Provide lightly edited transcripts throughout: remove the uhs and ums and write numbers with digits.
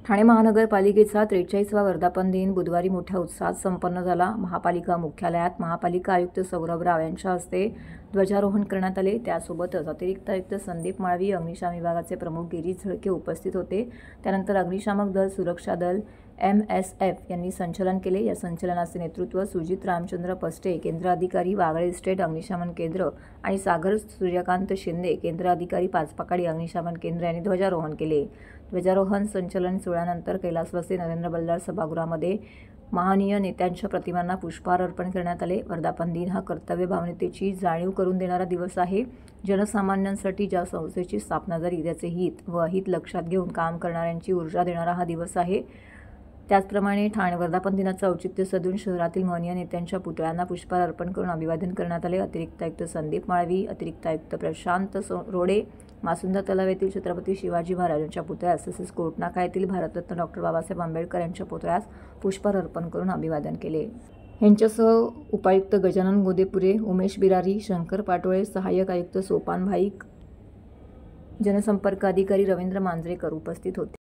ठाणे महानगरपालिकेचा 43वा वर्धापन दिन बुधवारी मोठ्या उत्साहात संपन्न झाला। महापालिका मुख्यालयात महापालिका आयुक्त सौरभ राव यांच्या हस्ते ध्वजारोहण करण्यात आले। त्यासोबतच अतिरिक्त आयुक्त संदीप माळवी, अग्निशमन विभागाचे प्रमुख गिरीश झळके उपस्थित होते। त्यानंतर अग्निशामक दल, सुरक्षा दल, MSF यांनी संचलन केले। या संचलनाचे नेतृत्व सुजित रामचंद्र पस्टे, केंद्र अधिकारी, वागळे इस्टेट अग्निशमन केंद्र आणि सागर सूर्यकांत शिंदे, केंद्र अधिकारी, पाचपाकाडी अग्निशमन केंद्र यांनी ध्वजारोहण केले। ध्वजारोहण संचलन सोहळ्यानंतर कैलासवासी नरेंद्र बल्लाळ सभागृहामध्ये महानीय नेत्यांच्या प्रतिमांना पुष्पहार अर्पण करण्यात आले। वर्धापन दिन हा कर्तव्य भावनेची जाणीव करून देणारा दिवस आहे। जनसामान्यांसाठी ज्या संस्थेची स्थापना झाली त्याचे हित व अहित लक्षात घेऊन काम करणाऱ्यांची ऊर्जा देणारा हा दिवस आहे। त्याचप्रमाणे ठाणे वर्धापन दिनाचं औचित्य साधून शहरातील महनीय नेत्यांच्या पुतळ्यांना पुष्पहार अर्पण करून अभिवादन करण्यात आले। अतिरिक्त आयुक्त संदीप माळवी, अतिरिक्त आयुक्त प्रशांत रोडे, मासुंदा तलाव येथील छत्रपती शिवाजी महाराजांच्या पुतळ्यास तसेच कोटनाका येथील भारतरत्न डॉक्टर बाबासाहेब आंबेडकर यांच्या पुतळ्यास पुष्पहार अर्पण करून अभिवादन केले। यांच्यासह उपायुक्त गजानन गोदेपुरे, उमेश बिरारी, शंकर पाटोळे, सहाय्यक आयुक्त सोपान भाईक, जनसंपर्क अधिकारी रवींद्र मांजरेकर उपस्थित होते।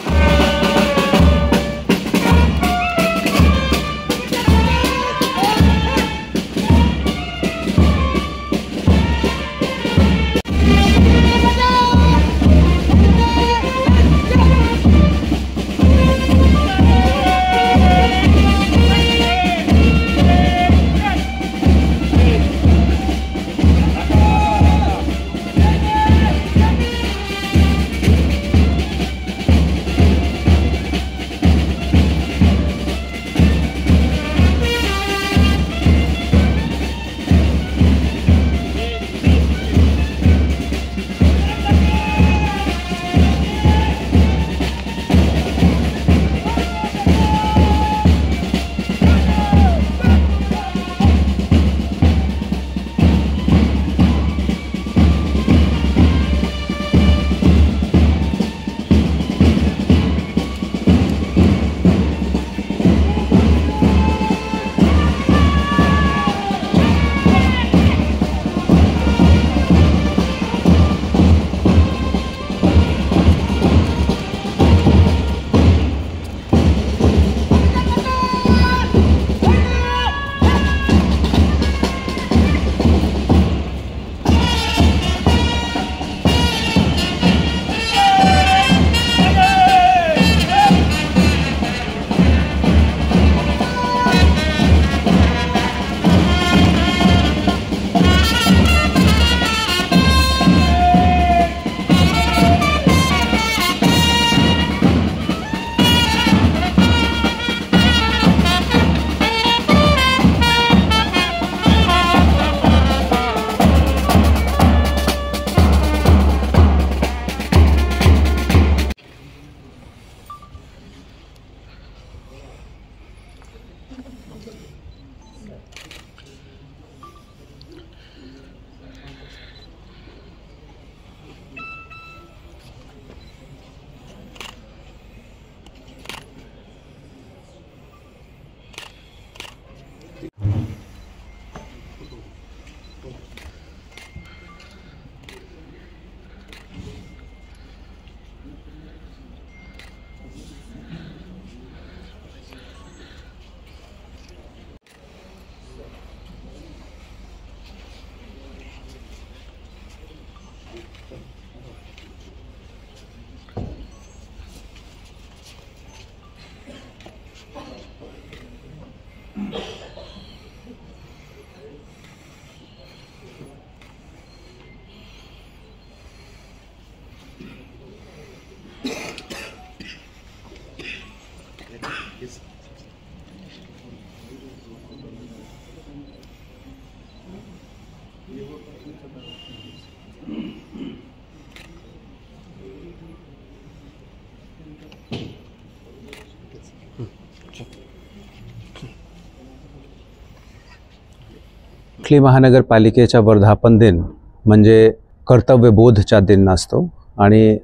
चिखली महानगरपालिकेचा वर्धापन दिन म्हणजे कर्तव्यबोधचा दिन असतो आणि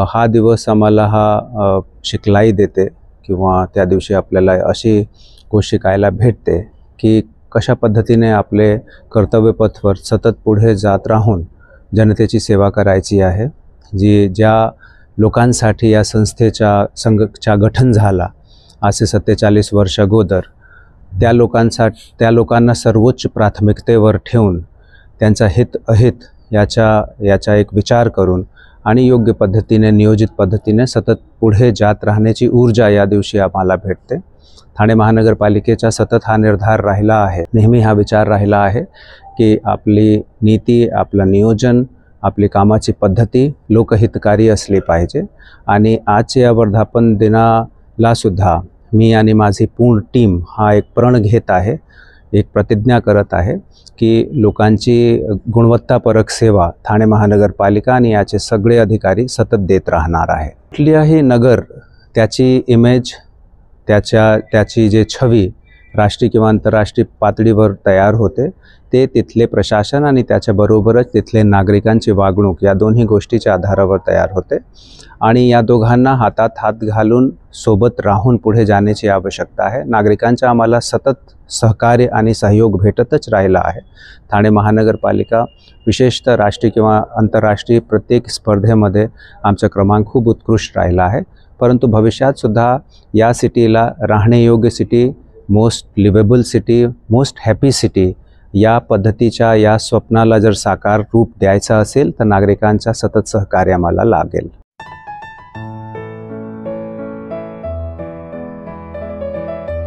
हा दिवस आम्हाला शिकलाई देते किंवा त्या दिवशी आपल्याला अशी गोष्ट शिकायला भेटते की कशा पद्धतीने आपले कर्तव्यपथवर सतत पुढे जात राहून जनतेची सेवा करायची आहे। ज्या लोकांसाठी या संघाचा गठन झाला असे 47 वर्ष अगोदर, त्या लोकांना सर्वोच्च प्राथमिकतेवर ठेवून त्यांचा हित अहित याचा एक विचार करून आणि योग्य पद्धतीने नियोजित पद्धतीने सतत पुढे जात राहण्याची ऊर्जा या दिवशी आम्हाला भेटते. ठाणे महानगरपालिकेचा सतत हा निर्धार राहिला आहे, नेहमी हा विचार राहिला आहे की आपली नीती, आपलं नियोजन, आपली कामाची पद्धती लोकहितकारी असली पाहिजे. आणि आजच्या या वर्धापन दिनाला सुद्धा मी आणि माझी पूर्ण टीम हा एक प्रण घेत आहे, एक प्रतिज्ञा करत आहे की लोकांची गुणवत्तापरक सेवा ठाणे महानगरपालिका आणि याचे सगळे अधिकारी सतत देत राहणार आहे. कुठल्याही नगर त्याची इमेज, त्याची जे छवी राष्ट्रीय किंवा आंतरराष्ट्रीय पातळीवर तयार होते ते तिथले प्रशासन आणि त्याच्याबरोबरच तिथले नागरिकांची वागणूक या दोन्ही गोष्टीच्या आधारावर तयार होते. आणि या दोघांना हातात हात घालून सोबत राहून पुढे जाण्याची आवश्यकता आहे. नागरिकांचा आम्हाला सतत सहकार्य आणि सहयोग भेटतच राहिला आहे. ठाणे महानगरपालिका विशेषतः राष्ट्रीय किंवा आंतरराष्ट्रीय प्रत्येक स्पर्धेमध्ये आमचा क्रमांक खूप उत्कृष्ट राहिला आहे. परंतु भविष्यात सुद्धा या सिटीला राहण्यायोग्य city, most livable city, most happy city या पद्धतीच्या या स्वप्नाला जर साकार रूप द्यायचं असेल तर नागरिकांचा सतत सहकार्य आम्हाला लागेल.